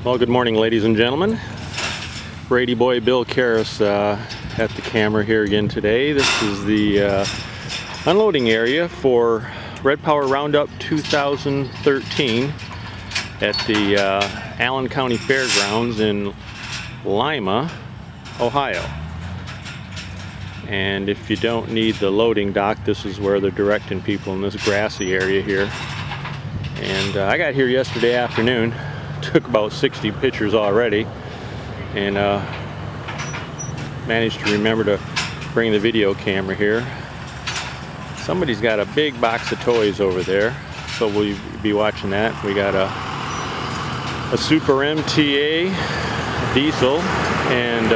Well, good morning, ladies and gentlemen. Brady Boy Bill Karras at the camera here again today. This is the unloading area for Red Power Roundup 2013 at the Allen County Fairgrounds in Lima, Ohio. And if you don't need the loading dock, this is where they're directing people in this grassy area here. And I got here yesterday afternoon. Took about 60 pictures already, and managed to remember to bring the video camera here. Somebody's got a big box of toys over there, so we'll be watching that. We got a Super MTA diesel and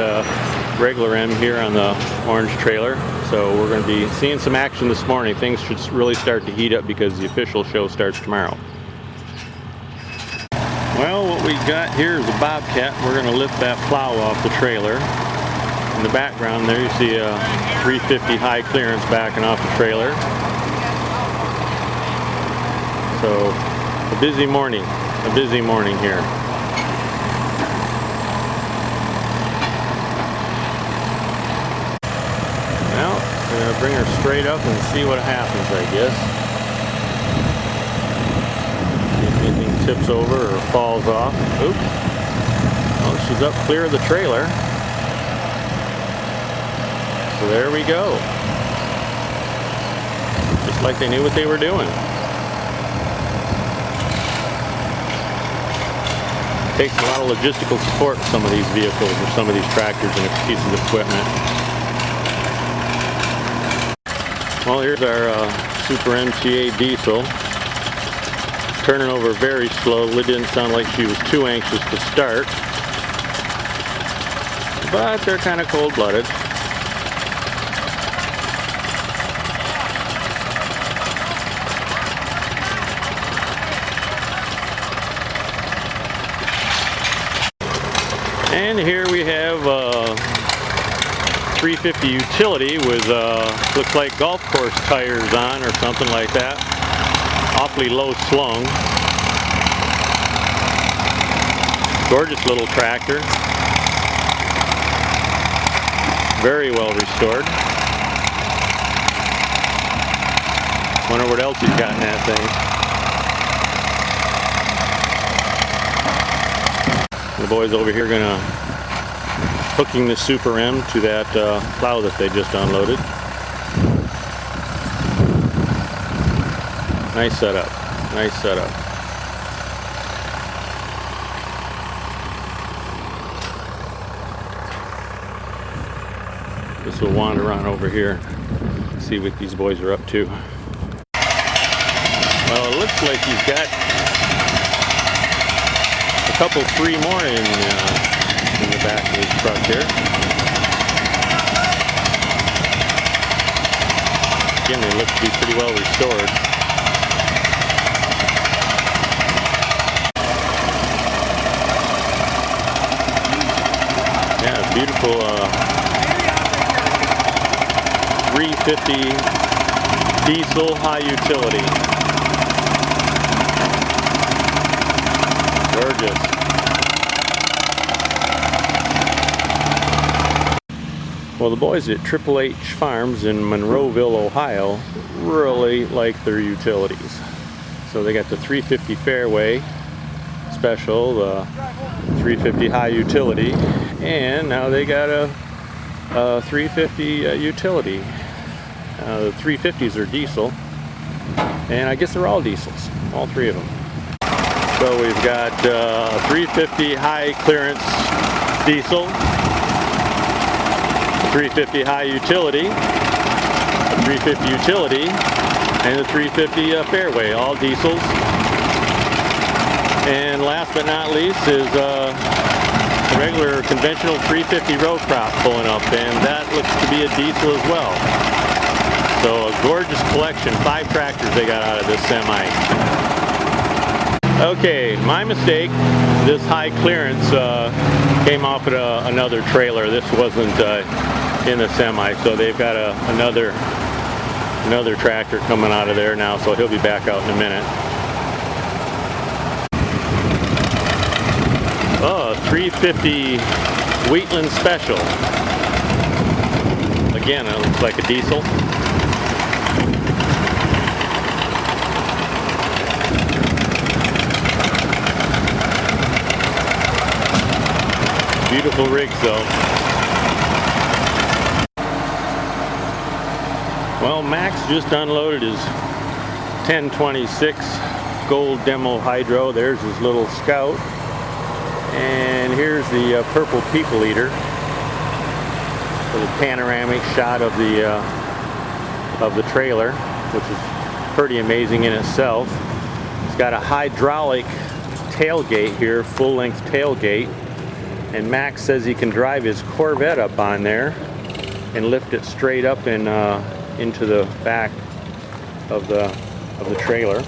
regular M here on the orange trailer. So we're going to be seeing some action this morning. Things should really start to heat up because the official show starts tomorrow. Well, what we got here is a bobcat. We're going to lift that plow off the trailer. In the background there you see a 350 high clearance backing off the trailer. So a busy morning here. Well, we're going to bring her straight up and see what happens, I guess. Anything tips over or falls off. Oops. Well, she's up clear of the trailer. So there we go. Just like they knew what they were doing. It takes a lot of logistical support in some of these vehicles or some of these tractors and pieces of equipment. Well, here's our Super MTA diesel. Turning over very slowly. Didn't sound like she was too anxious to start, but they're kind of cold-blooded. And here we have 350 utility with looks like golf course tires on or something like that. Awfully low slung. Gorgeous little tractor. Very well restored. Wonder what else he's got in that thing. The boys over here gonna hooking the Super M to that plow that they just unloaded. Nice setup. Nice setup. This will wander on over here, see what these boys are up to. Well, it looks like he's got a couple, three more in the back of his truck here. Again, they look to be pretty well restored. Beautiful 350 diesel high utility. Gorgeous. Well, the boys at Triple H Farms in Monroeville, Ohio really like their utilities. So they got the 350 Fairway Special, the 350 high utility, and now they got a 350 utility. The 350s are diesel, and I guess they're all diesels, all three of them. So we've got a 350 high clearance diesel, a 350 high utility, a 350 utility, and a 350 Fairway, all diesels. And last but not least is a regular conventional 350 row crop pulling up, and that looks to be a diesel as well. So a gorgeous collection, 5 tractors they got out of this semi. Okay, my mistake. This high clearance came off at another trailer. This wasn't in the semi, so they've got another tractor coming out of there now, so he'll be back out in a minute. Oh, 350 Wheatland Special. Again, it looks like a diesel. Beautiful rigs though. Well, Max just unloaded his 1026 gold demo hydro. There's his little Scout. And here's the purple people eater. With a panoramic shot of the trailer, which is pretty amazing in itself. It's got a hydraulic tailgate here, full-length tailgate. And Max says he can drive his Corvette up on there and lift it straight up and into the back of the trailer.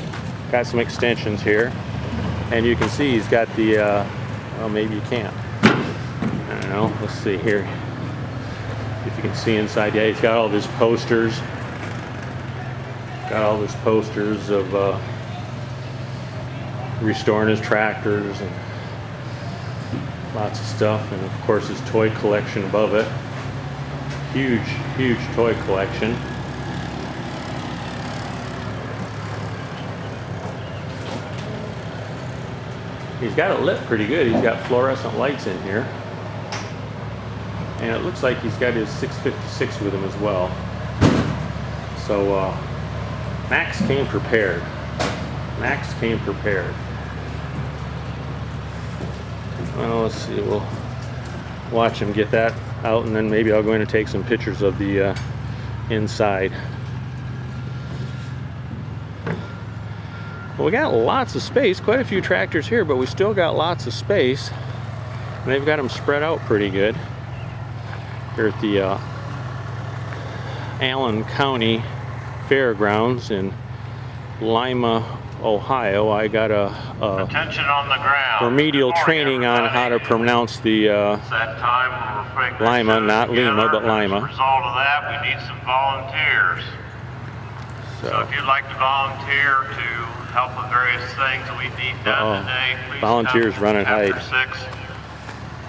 Got some extensions here, and you can see he's got the well, maybe you can't. I don't know. Let's see here if you can see inside. Yeah, he's got all of his posters. Got all his posters of restoring his tractors and lots of stuff, and of course his toy collection above it. Huge toy collection. He's got it lit pretty good. He's got fluorescent lights in here. And it looks like he's got his 656 with him as well. So Max came prepared. Max came prepared. Well, let's see, we'll watch him get that out, and then maybe I'll go in and take some pictures of the inside. Well, we got lots of space, quite a few tractors here, but we still got lots of space. And they've got them spread out pretty good. Here at the Allen County Fairgrounds in Lima, Ohio. I got a attention on the ground. Remedial training on how to pronounce the Lima, not Lima, but Lima. As a result of that, we need some volunteers. So if you'd like to volunteer to help with various things that we need done today, please volunteers come running hide. after 6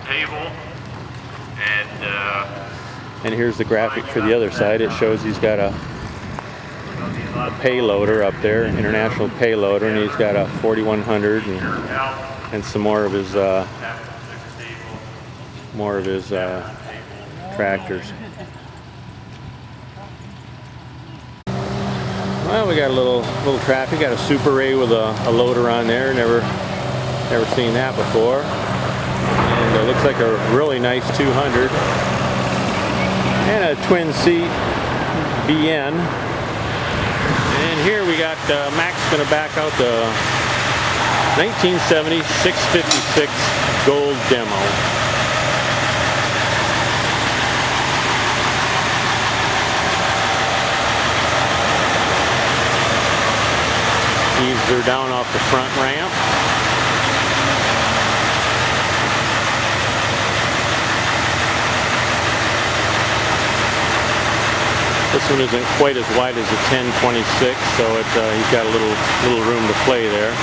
table. And here's the graphic for the other side. It shows he's got a payloader up there, international payloader, and he's got a 4100 and some more of his tractors. Well, we got a little traffic. Got a Super Ray with a loader on there. Never seen that before. And it looks like a really nice 200 and a twin seat BN. And here we got Max going to back out the 1970 656 gold demo. Eaves her down off the front ramp. This one isn't quite as wide as the 1026, so he's got a little room to play there.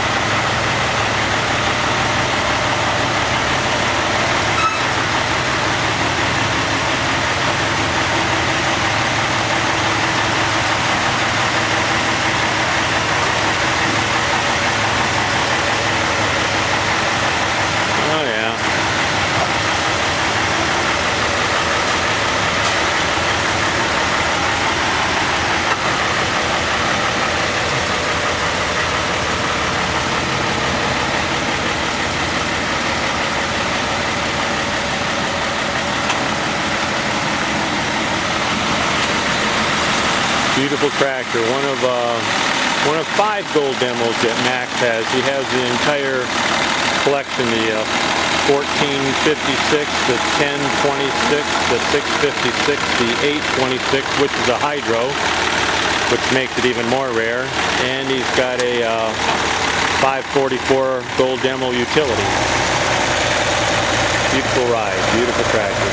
Oh yeah. Beautiful tractor, one of 5 gold demos that Max has. He has the entire collection, the 1456, the 1026, the 656, the 826, which is a hydro, which makes it even more rare. And he's got a 544 gold demo utility. Beautiful ride, beautiful tractor.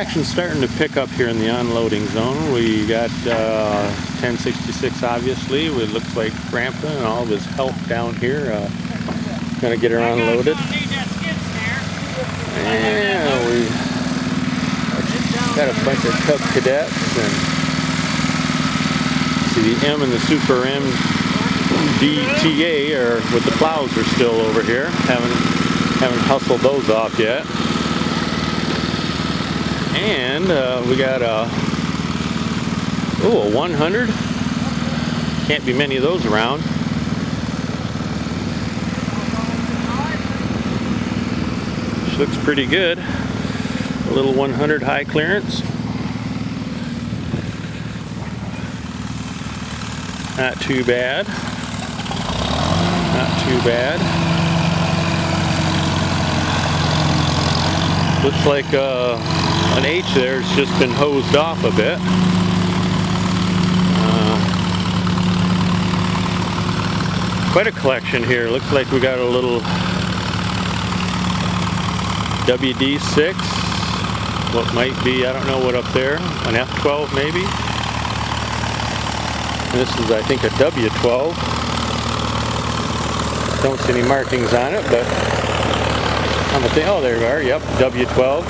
action's starting to pick up here in the unloading zone. We got 1066 obviously. It looks like Grandpa and all of his help down here gonna get her unloaded. And we got a bunch of Cub Cadets, and see the M and the Super MDTA are with the plows are still over here. Haven't hustled those off yet. And we got a 100. Can't be many of those around. Which looks pretty good. A little 100 high clearance. Not too bad. Not too bad. Looks like an H there has just been hosed off a bit. Quite a collection here. Looks like we got a little WD6. What might be, I don't know what up there. An F12 maybe. This is, I think, a W12. Don't see any markings on it, but on the thing, oh, there we are. Yep, W12.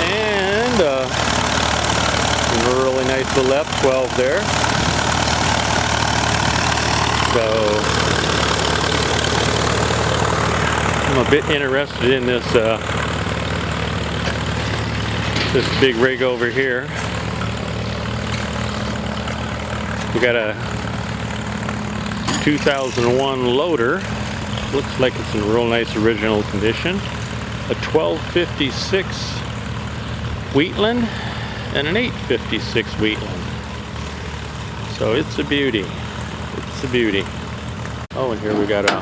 And a really nice little F12 there. So I'm a bit interested in this this big rig over here. We got a 2001 loader. Looks like it's in real nice original condition. A 1256 Wheatland and an 856 Wheatland. So it's a beauty. It's a beauty. Oh, and here we got a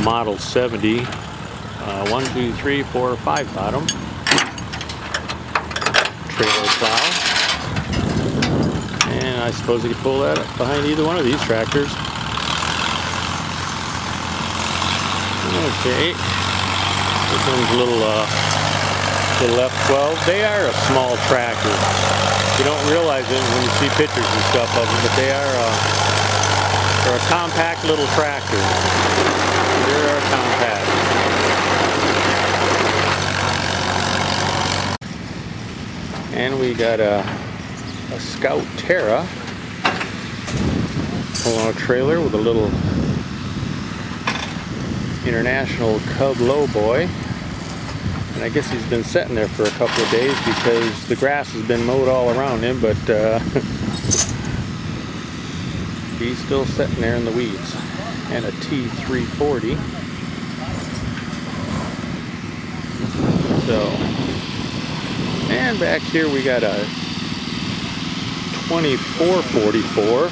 Model 70 1, 2, 3, 4, 5 bottom trailer plow. And I suppose you could pull that up behind either one of these tractors. Okay, this one's a little F12. They are a small tractor. You don't realize it when you see pictures and stuff of them, but they're a compact little tractor. They're compact. And we got a Scout Terra pulling on a trailer with a little International Cub Lowboy, and I guess he's been sitting there for a couple of days because the grass has been mowed all around him, but he's still sitting there in the weeds. And a T340. So, and back here we got a 2444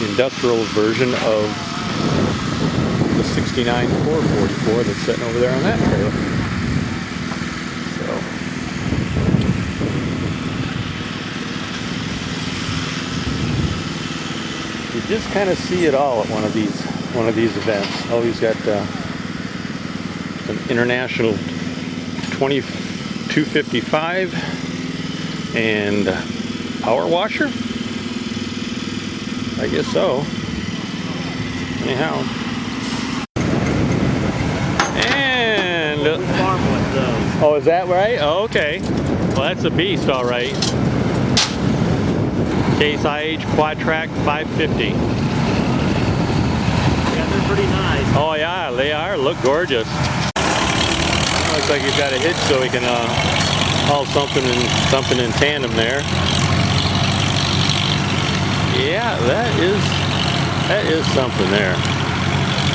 industrial version of the 69 444 that's sitting over there on that trailer. So you just kind of see it all at one of these events. Oh, he's got an International 255 and power washer. I guess so. Anyhow. And oh, is that right? Oh, okay. Well, that's a beast, all right. Case IH Quad Track 550. Yeah, they're pretty nice. Oh yeah, they are. Look gorgeous. Looks like he's got a hitch so he can haul something in tandem there. Yeah, that is something there.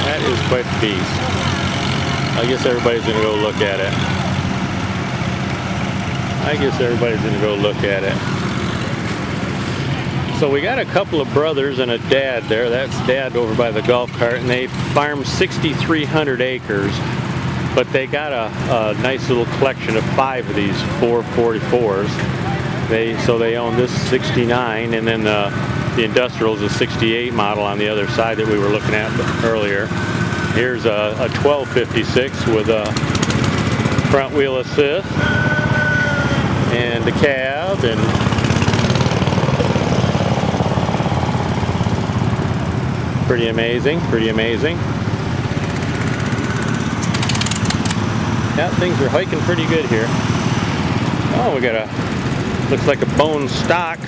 That is quite a beast. I guess everybody's gonna go look at it. So we got a couple of brothers and a dad there. That's Dad over by the golf cart, and they farm 6,300 acres. But they got a nice little collection of 5 of these 444s. So they own this 69, and then the industrial is a 68 model on the other side that we were looking at earlier. Here's a 1256 with a front wheel assist and the cab, and pretty amazing, pretty amazing. Yeah, things are hiking pretty good here. Oh, we got a, looks like a bone stock,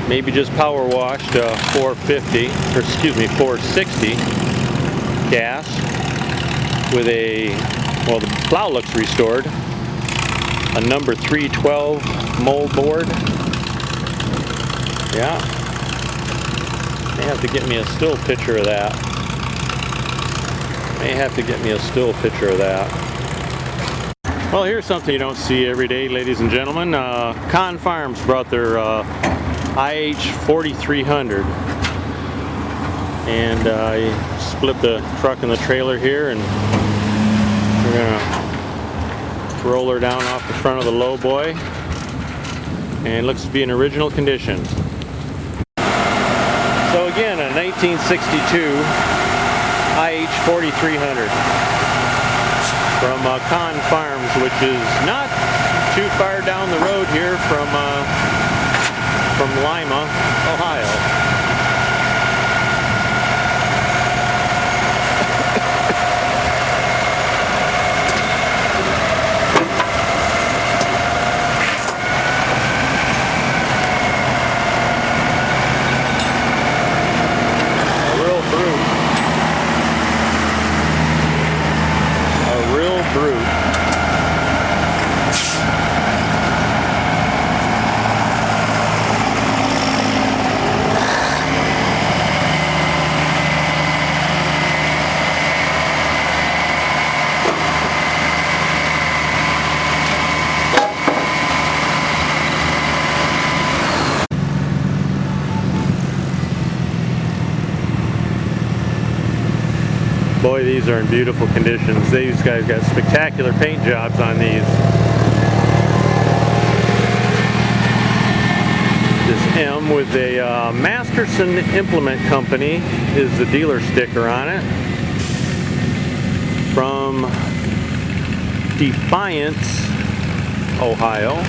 maybe just power washed 450, or excuse me, 460 gas with a, well, the plow looks restored, a number 312 mold board. Yeah, may have to get me a still picture of that. May have to get me a still picture of that. Well, here's something you don't see every day, ladies and gentlemen. Con Farms brought their IH 4300, and I split the truck and the trailer here, and we're gonna roll her down off the front of the low boy, and it looks to be in original condition. So again, a 1962 IH 4300 from Con Farms, which is not too far down the road here from Lima, Ohio. A real brute. A real brute. Boy, these are in beautiful conditions. These guys got spectacular paint jobs on these. This M with a Masterson Implement Company is the dealer sticker on it. From Defiance, Ohio.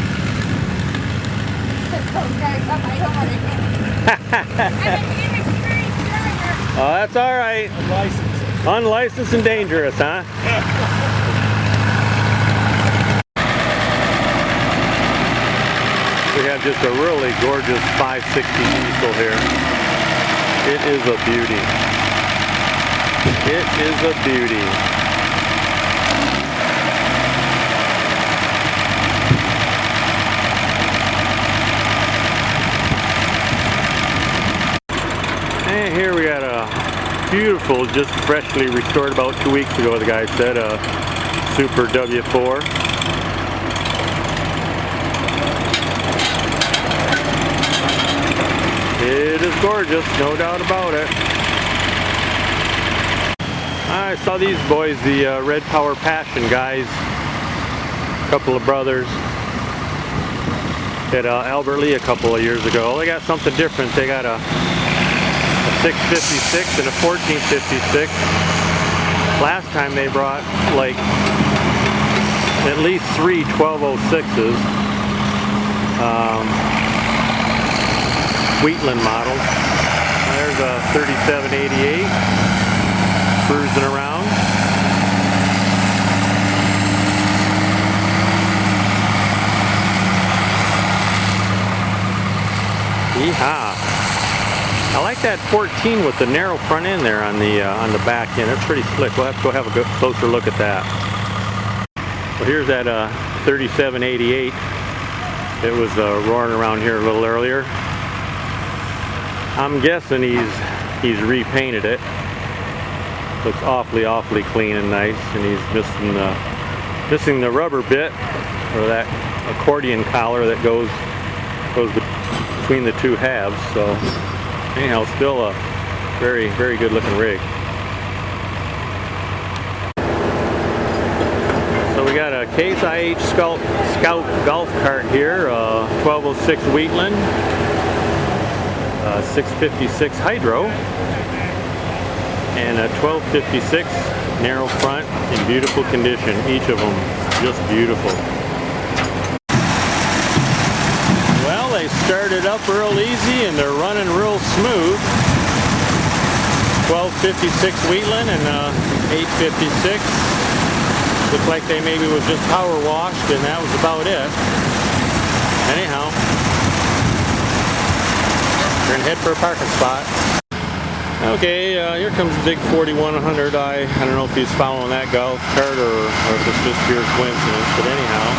Oh, that's all right. Unlicensed and dangerous, huh? We have just a really gorgeous 560 diesel here. It is a beauty. It is a beauty. And here we got a beautiful, just freshly restored about 2 weeks ago, the guy said, a Super W4. It is gorgeous, no doubt about it. I saw these boys, the Red Power Passion guys, a couple of brothers at Albert Lee a couple of years ago. They got something different. They got a 656 and a 1456. Last time they brought like at least 3 1206s, Wheatland models. There's a 3788 cruising around. Yeehaw! I like that 14 with the narrow front end there on the back end. That's pretty slick. We'll have to go have a closer look at that. Well, here's that 3788. It was roaring around here a little earlier. I'm guessing he's repainted it. Looks awfully clean and nice, and he's missing the rubber bit, or that accordion collar that goes between the two halves. So anyhow, still a very good looking rig. So we got a Case IH Scout golf cart here, 1206 Wheatland, 656 Hydro. and a 1256 narrow front in beautiful condition. Each of them just beautiful. Well, they started up real easy and they're running real smooth. 1256 Wheatland and 856. Looked like they maybe was just power washed and that was about it. Anyhow, we're gonna head for a parking spot. Okay, here comes the big 4100. I don't know if he's following that golf cart or if it's just pure coincidence, but anyhow,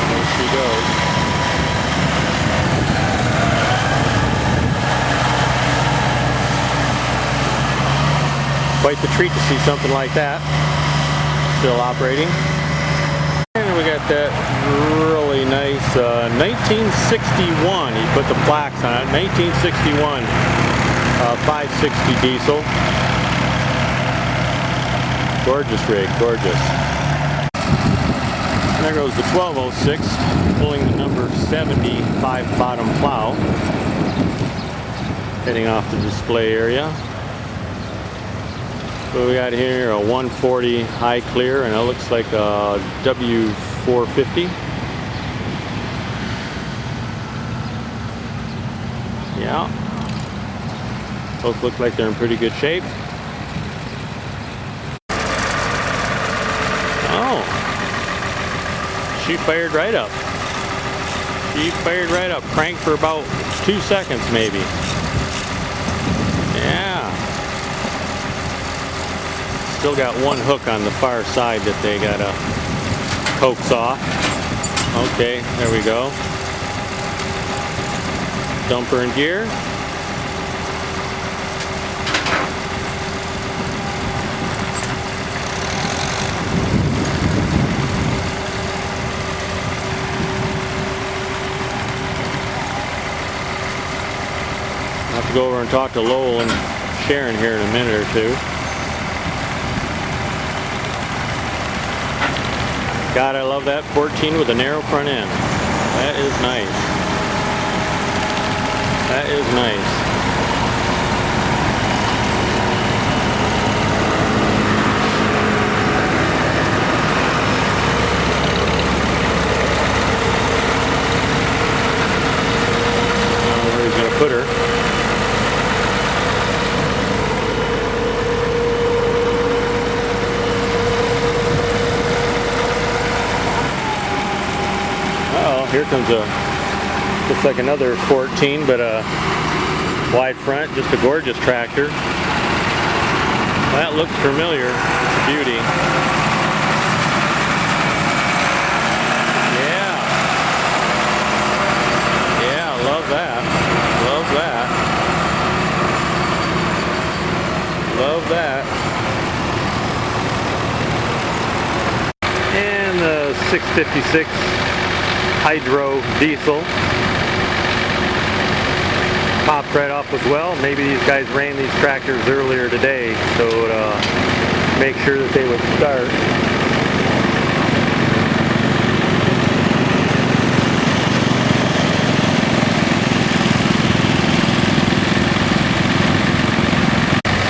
there she goes. Quite the treat to see something like that still operating. And we got that really nice 1961. He put the plaques on it. 1961 560 diesel. Gorgeous rig, gorgeous. And there goes the 1206 pulling the number 75 bottom plow. Heading off the display area. So we got here a 140 high clear and it looks like a W450. Yeah. Both look like they're in pretty good shape. Oh. She fired right up. She fired right up. Cranked for about 2 seconds maybe. Yeah. Still got one hook on the far side that they gotta coax off. Okay, there we go. Dumper in gear. I'll have to go over and talk to Lowell and Sharon here in a minute or two. God, I love that 14 with a narrow front end. That is nice. That is nice. I don't know where he's going to put her. Here comes a, looks like another 14, but a wide front, just a gorgeous tractor. That looks familiar. It's a beauty. Yeah. Yeah, love that. Love that. Love that. And the 656 hydro diesel popped right off as well. Maybe these guys ran these tractors earlier today so to make sure that they would start.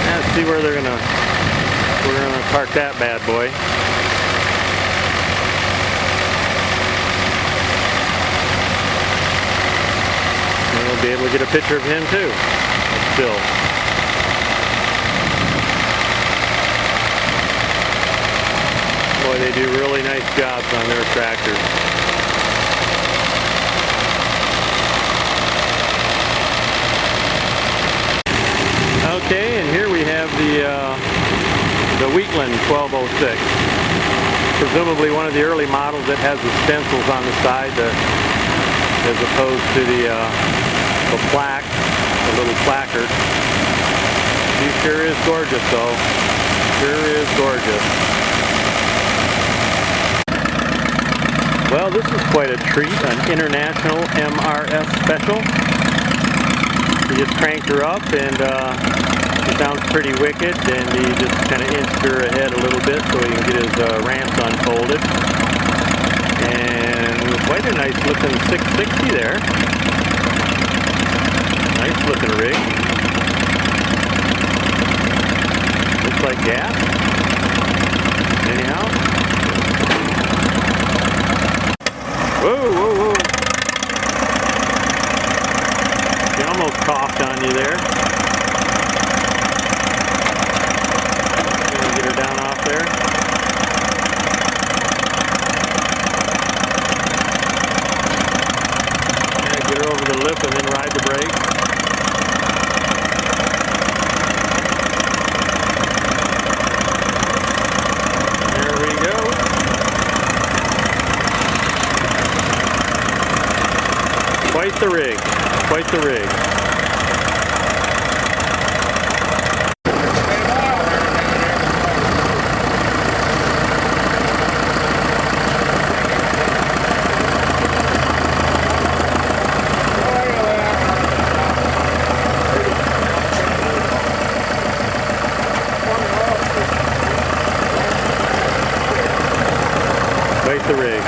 Let's see where we're gonna park that bad boy. We'll be able to get a picture of him too. Still. Boy, they do really nice jobs on their tractors. Okay, and here we have the Wheatland 1206. Presumably one of the early models that has the stencils on the side as opposed to the plaque, the little placard. She sure is gorgeous though. Sure is gorgeous. Well, this is quite a treat, an International MRS Special. He just cranked her up and she sounds pretty wicked, and he just kind of inched her ahead a little bit so he can get his ramps unfolded. And quite a nice looking 660 there. Nice looking rig. you there. Gonna get her down off there. Yeah, get her over the lip and then ride the brake. There we go. Quite the rig. Quite the rig. Quite the rig.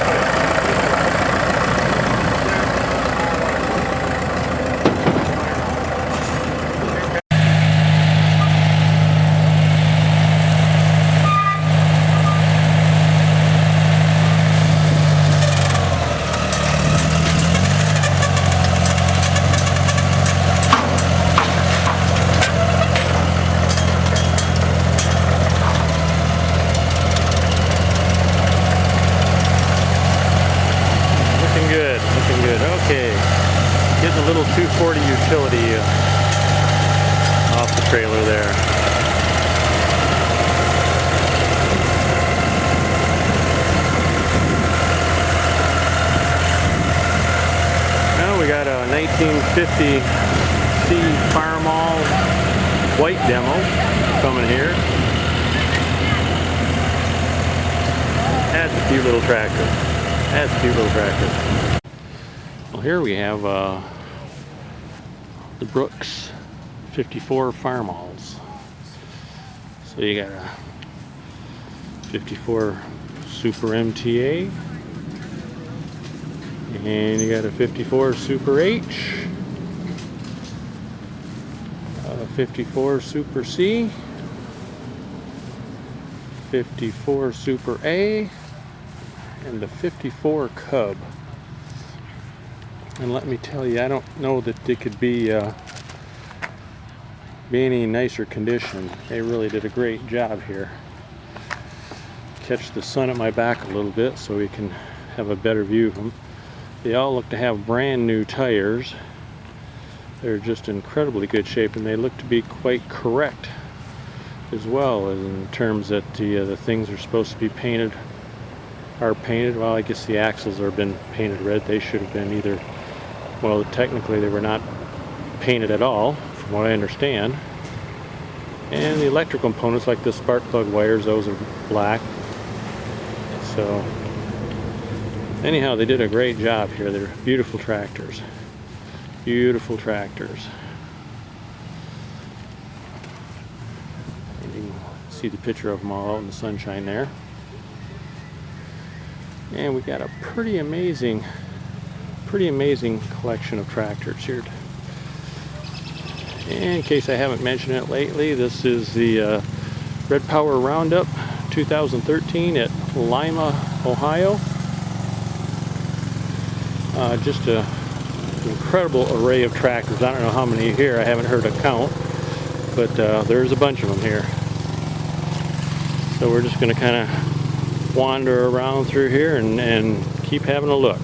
Okay, getting a little 240 utility off the trailer there. Now we got a 1950 Farmall white demo coming here. That's a cute little tractor. That's a cute little tractor. Well, here we have the Brooks 54 Farmalls. So you got a 54 Super MTA, and you got a 54 Super H, a 54 Super C, 54 Super A, and the 54 Cub. And let me tell you, I don't know that they could be any nicer condition. They really did a great job here. Catch the sun at my back a little bit so we can have a better view of them. They all look to have brand new tires. They're just incredibly good shape, and they look to be quite correct as well, in terms that the things are supposed to be painted are painted. Well, I guess the axles have been painted red. They should have been either, well, technically they were not painted at all, from what I understand. And the electrical components, like the spark plug wires, those are black. So anyhow, they did a great job here. They're beautiful tractors. Beautiful tractors. And you can see the picture of them all out in the sunshine there. And we got a pretty amazing collection of tractors here. And in case I haven't mentioned it lately, this is the Red Power Roundup 2013 at Lima, Ohio. Just an incredible array of tractors. I don't know how many here, I haven't heard a count, but there's a bunch of them here. So we're just going to kind of wander around through here and keep having a look.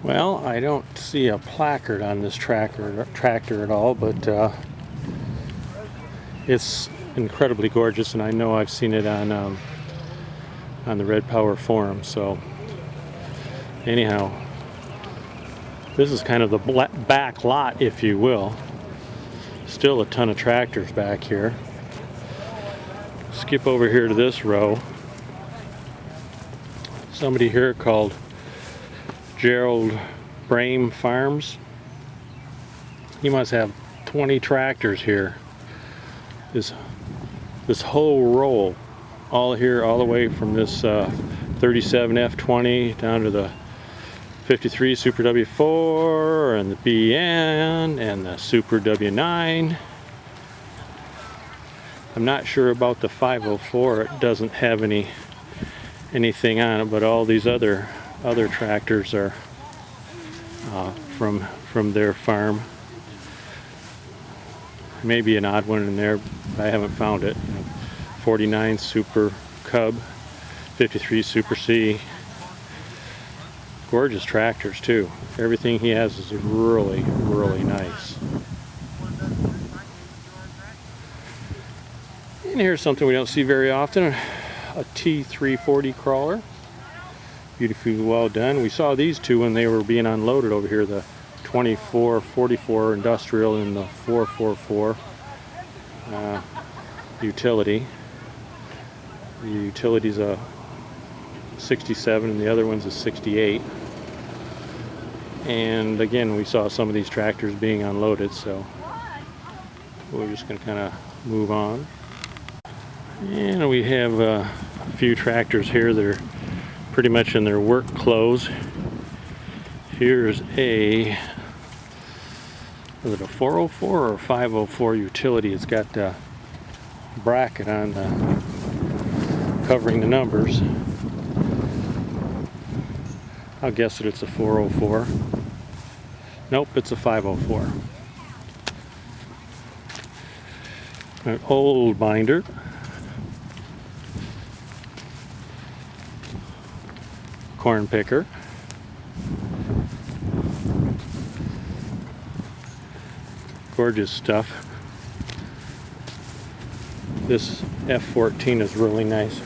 Well, I don't see a placard on this tractor at all, but it's incredibly gorgeous, and I know I've seen it on the Red Power forum. So anyhow, this is kind of the back lot, if you will. Still a ton of tractors back here. Skip over here to this row. Somebody here called Gerald Brame Farms. He must have 20 tractors here. This whole row, all here, all the way from this 37 F20 down to the 53 Super W4 and the BN and the Super W9. I'm not sure about the 504. It doesn't have anything on it, but all these other tractors are from from their farm. Maybe an odd one in there, but I haven't found it. 49 Super Cub, 53 Super C. Gorgeous tractors too. Everything he has is really, really nice. And here's something we don't see very often, a T340 crawler. Beautifully well done. We saw these two when they were being unloaded over here, the 2444 industrial and the 444 utility. The utility's a 67 and the other one's a 68. And again, we saw some of these tractors being unloaded, so we're just going to kind of move on. And we have a few tractors here that are pretty much in their work clothes. Here's a, is it a 404 or a 504 utility? It's got the bracket on the covering the numbers. I'll guess that it's a 404. Nope, it's a 504. An old binder. Corn picker. Gorgeous stuff. This F14 is really nice.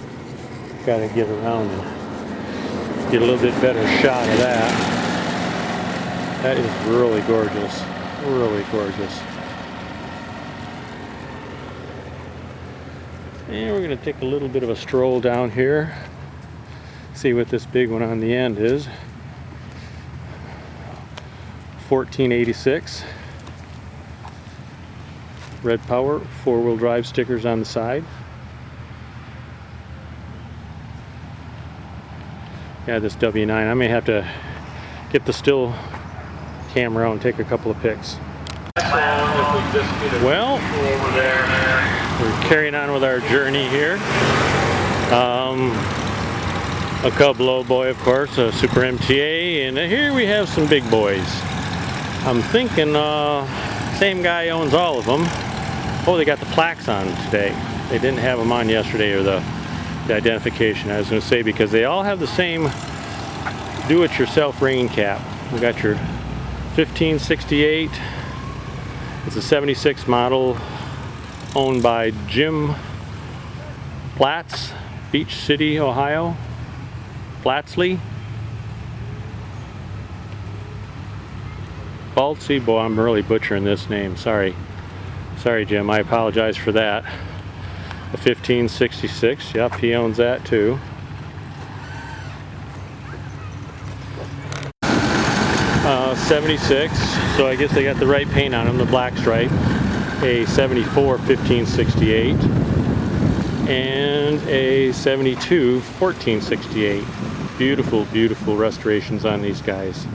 Got to get around and get a little bit better shot of that. That is really gorgeous. Really gorgeous. And we're going to take a little bit of a stroll down here. See what this big one on the end is. 1486. Red Power, 4-wheel drive stickers on the side. Yeah, this W9. I may have to get the still camera and take a couple of pics. Well, we're carrying on with our journey here. A Cub Low Boy, of course, a Super MTA, and here we have some big boys. I'm thinking same guy owns all of them. Oh, they got the plaques on today. They didn't have them on yesterday, or the identification, I was going to say, because they all have the same do-it-yourself rain cap. We got your 1568. It's a 76 model, owned by Jim Platts, Beach City, Ohio. Platsley. Baltzy, boy, I'm really butchering this name. Sorry, Jim. I apologize for that. The 1566. Yep, he owns that too. Uh, 76. So I guess they got the right paint on them. The black stripe. A 74 1568 and a 72 1468. Beautiful, beautiful restorations on these guys.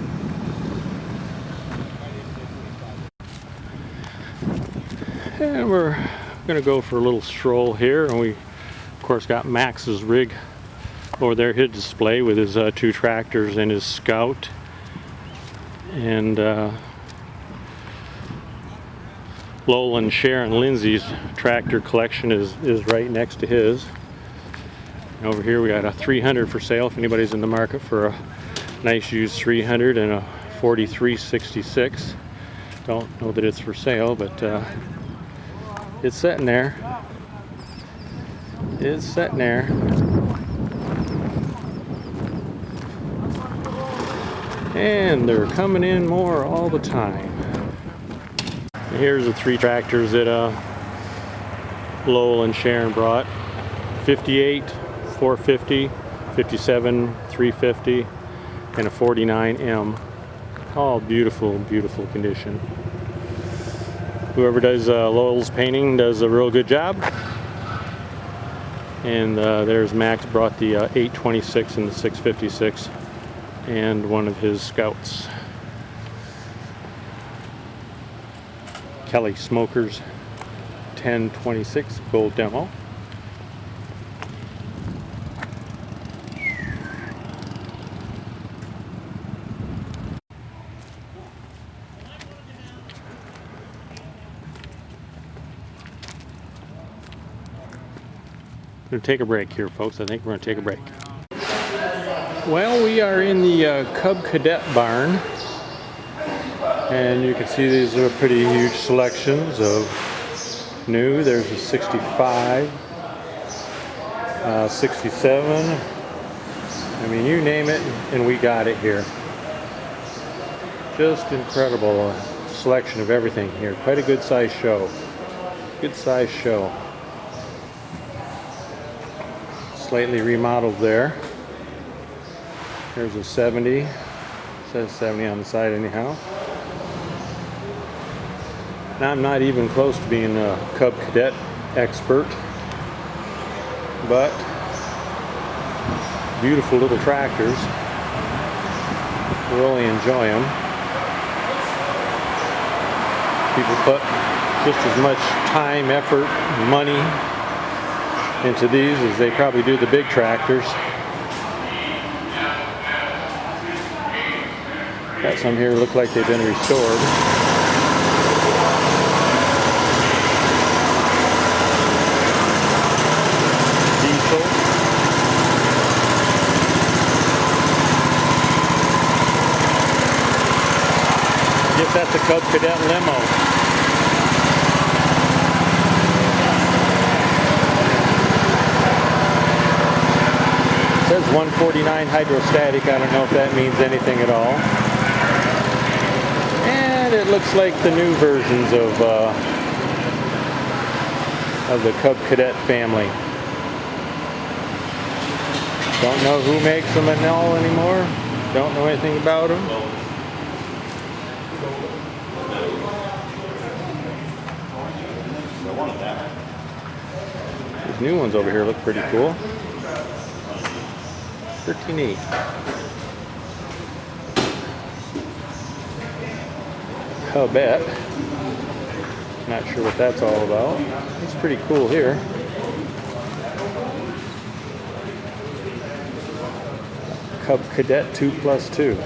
And we're going to go for a little stroll here, and we of course got Max's rig over there, his display with his two tractors and his Scout, and Lowell and Sharon Lindsay's tractor collection is right next to his. And over here we got a 300 for sale if anybody's in the market for a nice used 300 and a 4366. Don't know that it's for sale, but it's sitting there. It's sitting there. And they're coming in more all the time. And here's the three tractors that Lowell and Sharon brought. 58, 450, 57, 350, and a 49M. All beautiful, beautiful condition. Whoever does Lowell's painting does a real good job. And there's Max, brought the 826 and the 656 and one of his Scouts. Kelly Smokers 1026 gold demo. We'll take a break here, folks. I think we're going to take a break. Well, we are in the Cub Cadet barn. And you can see these are pretty huge selections of new. There's a 65, 67. I mean, you name it, and we got it here. Just incredible selection of everything here. Quite a good size show. Good size show. Slightly remodeled there. There's a 70. It says 70 on the side anyhow. Now, I'm not even close to being a Cub Cadet expert, but beautiful little tractors. Really enjoy them. People put just as much time, effort, money into these as they probably do the big tractors. Got some here look like they've been restored. Diesel. I guess that's a Cub Cadet limo. It says 149 hydrostatic. I don't know if that means anything at all. And it looks like the new versions of the Cub Cadet family. Don't know who makes them at all anymore. Don't know anything about them. These new ones over here look pretty cool. 13.8. Cubette. Not sure what that's all about. It's pretty cool here. Cub Cadet 2+2.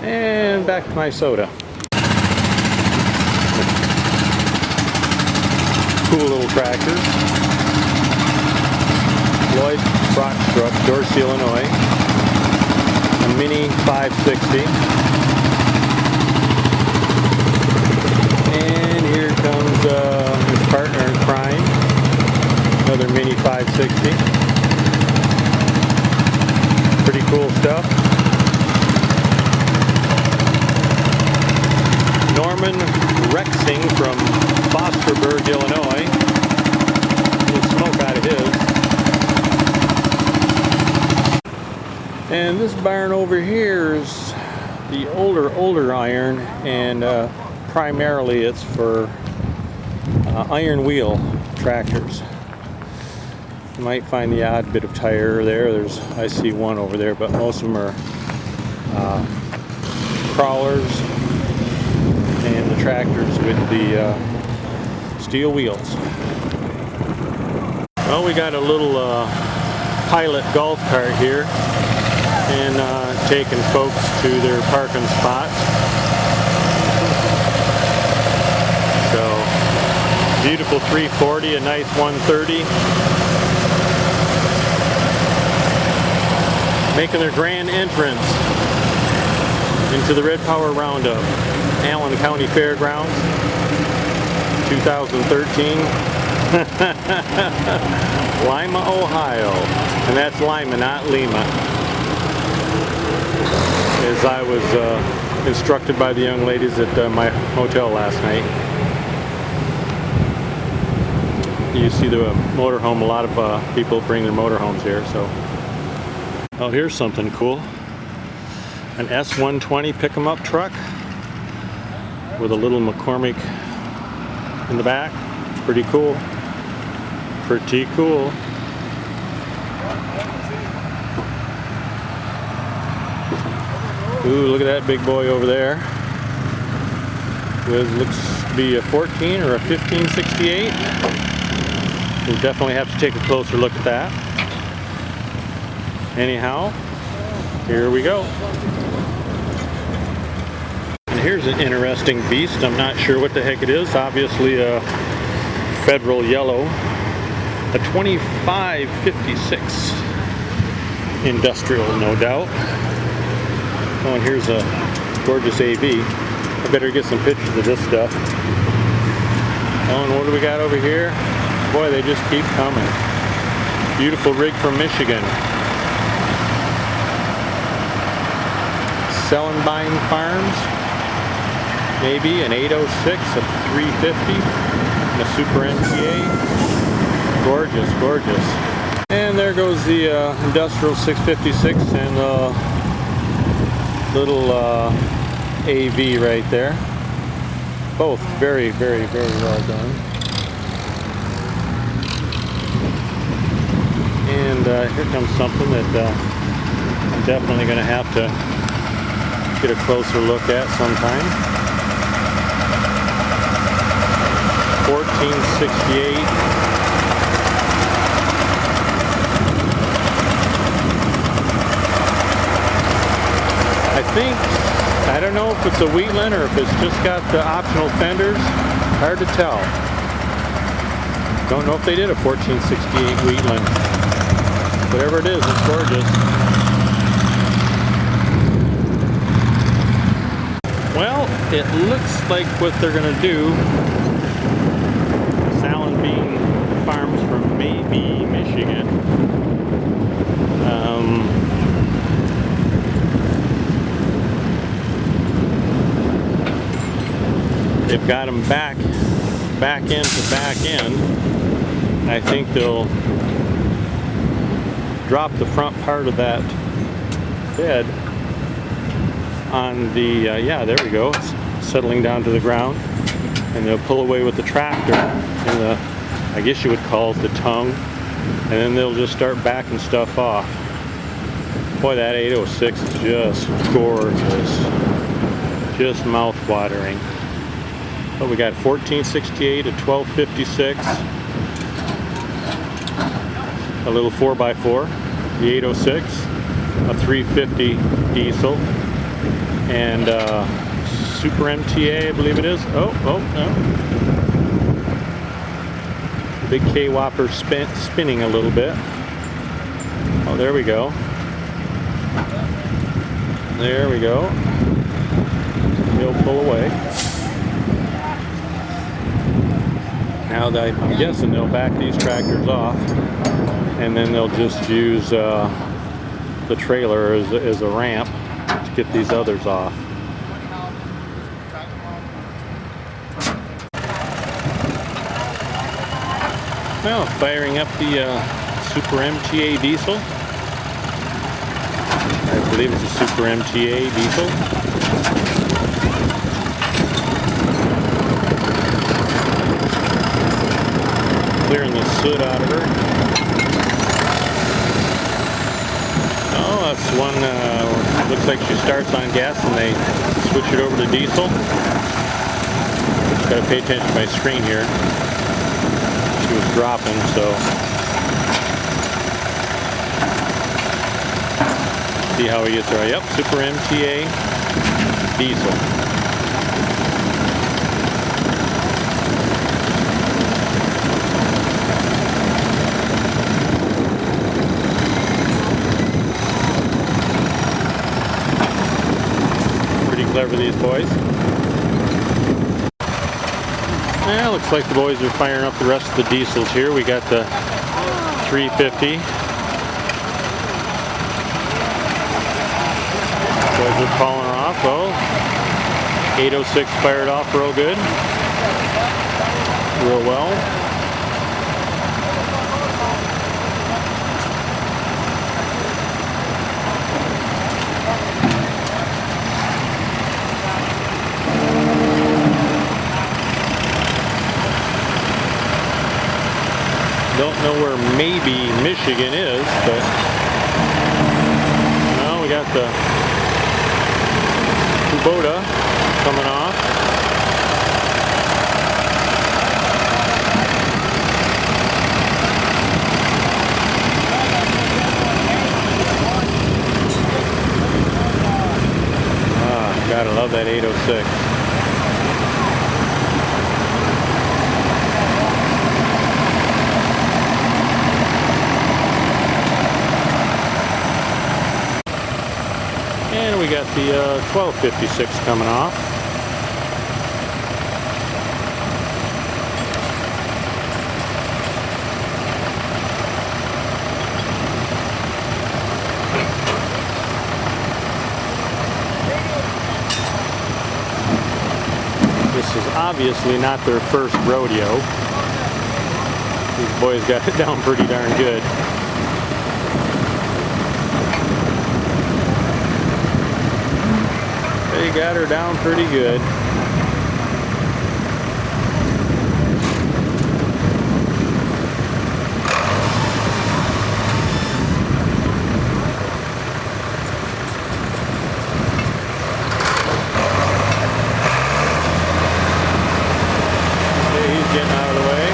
And back to my soda. Cool little tractors. Lloyd Brockstruck, Dorsey, Illinois. A Mini 560. And here comes his partner in crime. Another Mini 560. Pretty cool stuff. Norman Rexing from Fosterburg, Illinois. A little smoke out of his. And this barn over here is the older iron, and primarily it's for iron wheel tractors. You might find the odd bit of tire there. I see one over there, but most of them are crawlers and the tractors with the steel wheels. Well, we got a little pilot golf cart here, and taking folks to their parking spots. So, beautiful 340, a nice 130. Making their grand entrance into the Red Power Roundup. Allen County Fairgrounds, 2013. Lima, Ohio. And that's Lima, not Lima. As I was instructed by the young ladies at my hotel last night. You see the motorhome, a lot of people bring their motorhomes here, so. Oh, here's something cool. An S120 pick-em-up truck with a little McCormick in the back. Pretty cool. Pretty cool. Ooh, look at that big boy over there. With looks to be a 14 or a 1568. We'll definitely have to take a closer look at that. Anyhow, here we go. And here's an interesting beast. I'm not sure what the heck it is. Obviously a Federal yellow. A 2556 industrial, no doubt. Oh, and here's a gorgeous AV. I better get some pictures of this stuff. Oh, and what do we got over here? Boy, they just keep coming. Beautiful rig from Michigan. Selling Buying Farms. Maybe an 806, a 350, and a Super MTA. Gorgeous, gorgeous. And there goes the industrial 656 and the little AV right there. Both very, very, very well done. And here comes something that I'm definitely going to have to get a closer look at sometime. 1468. I don't know if it's a Wheatland or if it's just got the optional fenders. Hard to tell. Don't know if they did a 1468 Wheatland. Whatever it is, it's gorgeous. Well, it looks like what they're going to do. Salad Bean Farms from maybe Michigan. They've got them back end to back end. I think they'll drop the front part of that bed on the, yeah, there we go, it's settling down to the ground, and they'll pull away with the tractor and the, I guess you would call it the tongue, and then they'll just start backing stuff off. Boy, that 806 is just gorgeous, just mouth-watering. Oh, we got 1468, a 1256, a little 4x4, the 806, a 350 diesel, and Super MTA, I believe it is. Oh, no. The big K-Whopper spinning a little bit. Oh, there we go. There we go. He'll pull away. Now I'm guessing they'll back these tractors off, and then they'll just use the trailer as a ramp to get these others off. Well, firing up the Super MTA diesel. I believe it's a Super MTA diesel. Clearing the soot out of her. Oh, that's one, looks like she starts on gas and they switch it over to diesel. Just gotta pay attention to my screen here. She was dropping, so. See how he gets her. Yep, Super MTA diesel. Clever, these boys. Yeah, looks like the boys are firing up the rest of the diesels here. We got the 350. Boys are calling her off. Oh, 806 fired off real good. Real well. Don't know where maybe Michigan is, but now we got the Kubota coming off. that 806. And we got the 1256 coming off. This is obviously not their first rodeo. These boys got it down pretty darn good. They got her down pretty good. Okay, he's getting out of the way.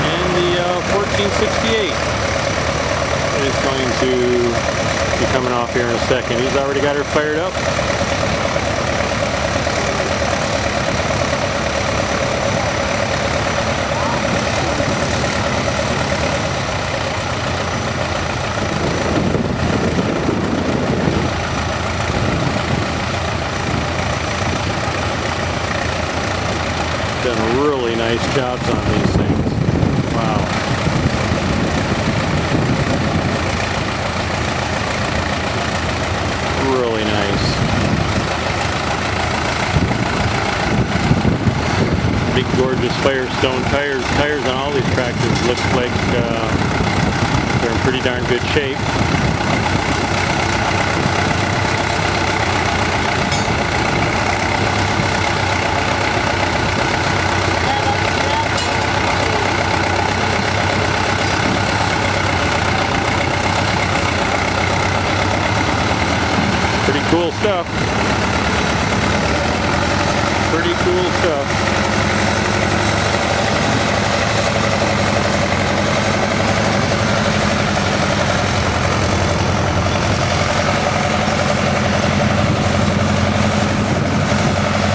And the 1468 is going to be coming off here in a second. He's already got her fired up. Done really nice jobs on these things. Wow. Really nice. Big gorgeous Firestone tires. Tires on all these tractors look like they're in pretty darn good shape. Pretty cool stuff. Pretty cool stuff.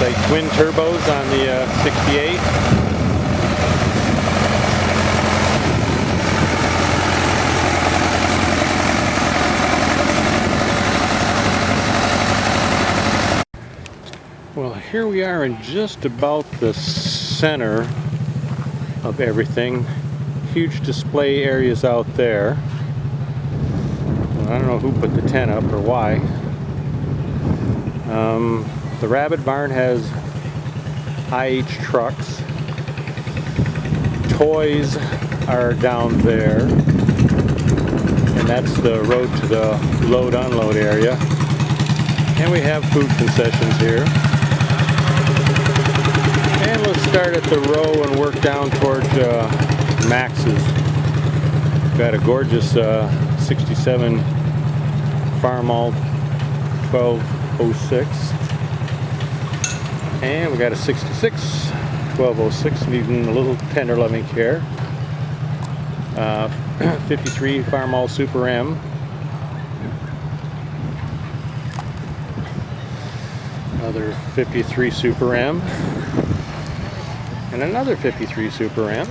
Like twin turbos on the 68. Well, here we are in just about the center of everything. Huge display areas out there. Well, I don't know who put the tent up or why. The Rabbit Barn has IH trucks. Toys are down there. And that's the road to the load-unload area. And we have food concessions here. And let's start at the row and work down towards Max's. Got a gorgeous 67 Farmall 1206. And we got a 66 1206 needing a little tender loving care. 53 Farmall Super M. Another 53 Super M. And another 53 Super M.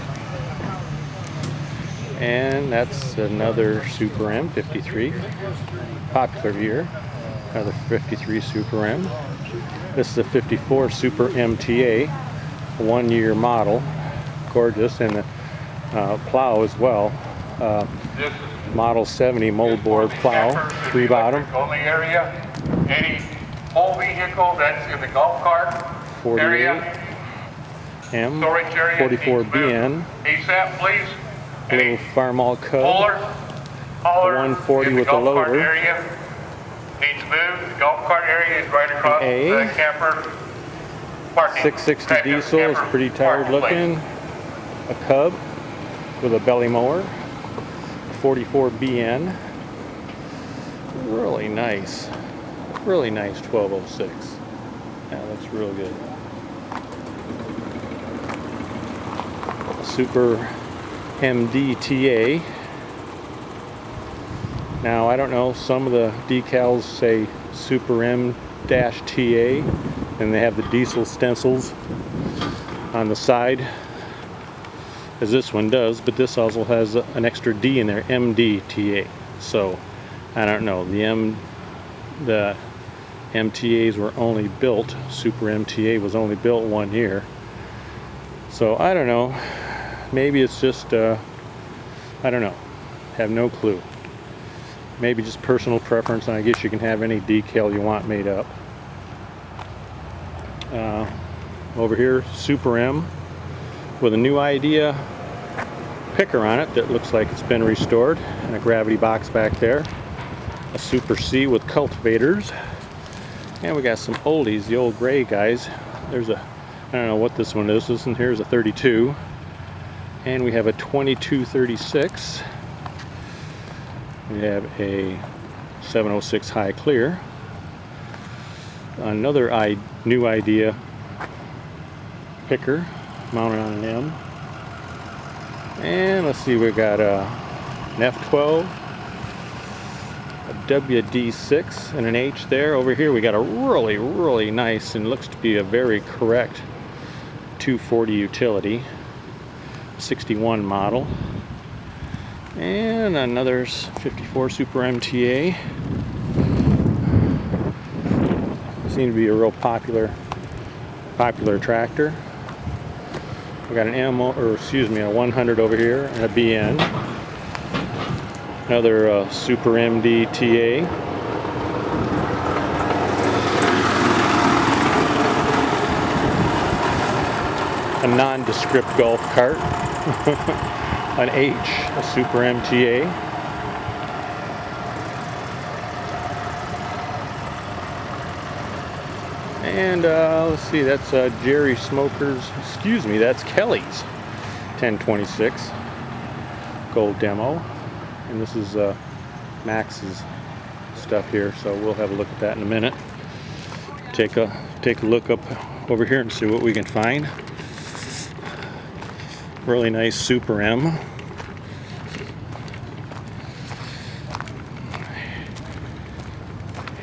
And that's another Super M, 53. Popular year. Another 53 Super M. This is a 54 Super MTA, 1-year model. Gorgeous. And the plow as well. Model 70 moldboard plow, 3-bottom. Only area. Any whole vehicle that's in the golf cart 48 area. M, Storage area 44 needs to move BN, ASAP, please. little Farmall Cub, Hauler 140 in the with the golf cart loader. area needs to move. The golf cart area is right across A. the camper parking. 660 diesel is pretty tired looking. A Cub with a belly mower, 44 BN. Really nice 1206. Yeah, that's real good. Super MDTA. Now I don't know, some of the decals say Super M-TA and they have the diesel stencils on the side as this one does, but this also has an extra D in there, MDTA. So I don't know, the MTAs were only built, Super MTA was only built 1 year. So I don't know, maybe it's just, I don't know, have no clue. Maybe just personal preference, and I guess you can have any decal you want made up. Over here, Super M with a new idea picker on it that looks like it's been restored, and a gravity box back there. A Super C with cultivators. And we got some oldies, the old gray guys. There's a, I don't know what this one is. This one here is a 32. And we have a 2236. We have a 706 high clear. Another new idea picker mounted on an M. And let's see, we got an F12, a WD6, and an H there. Over here we got a really nice, and looks to be a very correct 240 utility, 61 model. And another 54 Super MTA. Seems to be a real popular tractor. We got an a 100 over here, and a BN. Another Super MDTA. A nondescript golf cart. An H, a Super MTA. And let's see, that's Jerry Smoker's, excuse me, that's Kelly's 1026 gold demo. And this is Max's stuff here, so we'll have a look at that in a minute. Take a look up over here and see what we can find. Really nice Super M.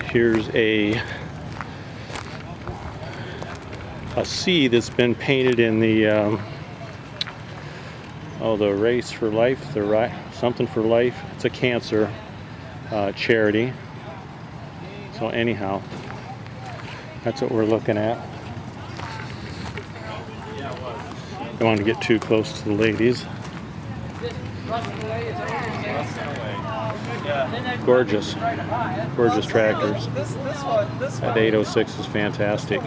Here's a C that's been painted in the the Race for Life, something for life. It's a cancer charity. So anyhow, that's what we're looking at. Don't want to get too close to the ladies. Gorgeous tractors. That 806 is fantastic.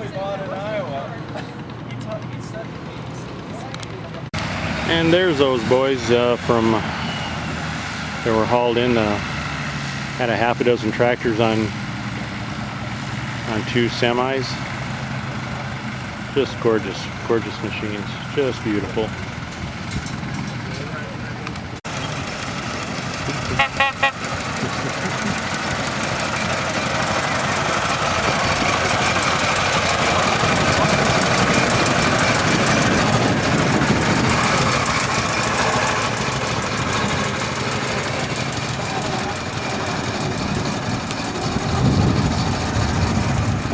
And there's those boys from that were hauled in. Had a half a dozen tractors on 2 semis. Just gorgeous machines. Just beautiful.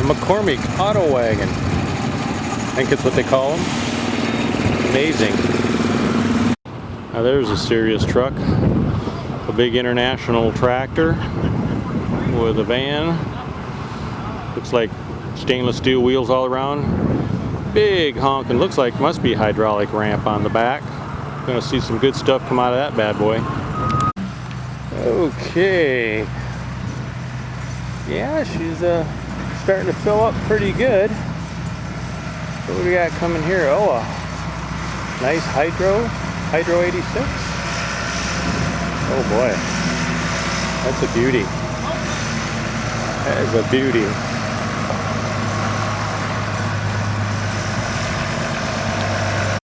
McCormick Auto Wagon. I think it's what they call them. Amazing. Now there's a serious truck. A big international tractor with a van. Looks like stainless steel wheels all around. Big honking. Looks like must be a hydraulic ramp on the back. Gonna see some good stuff come out of that bad boy. Okay. Yeah, she's starting to fill up pretty good. What do we got coming here? Oh, a nice Hydro 86. Oh boy, that's a beauty. That is a beauty.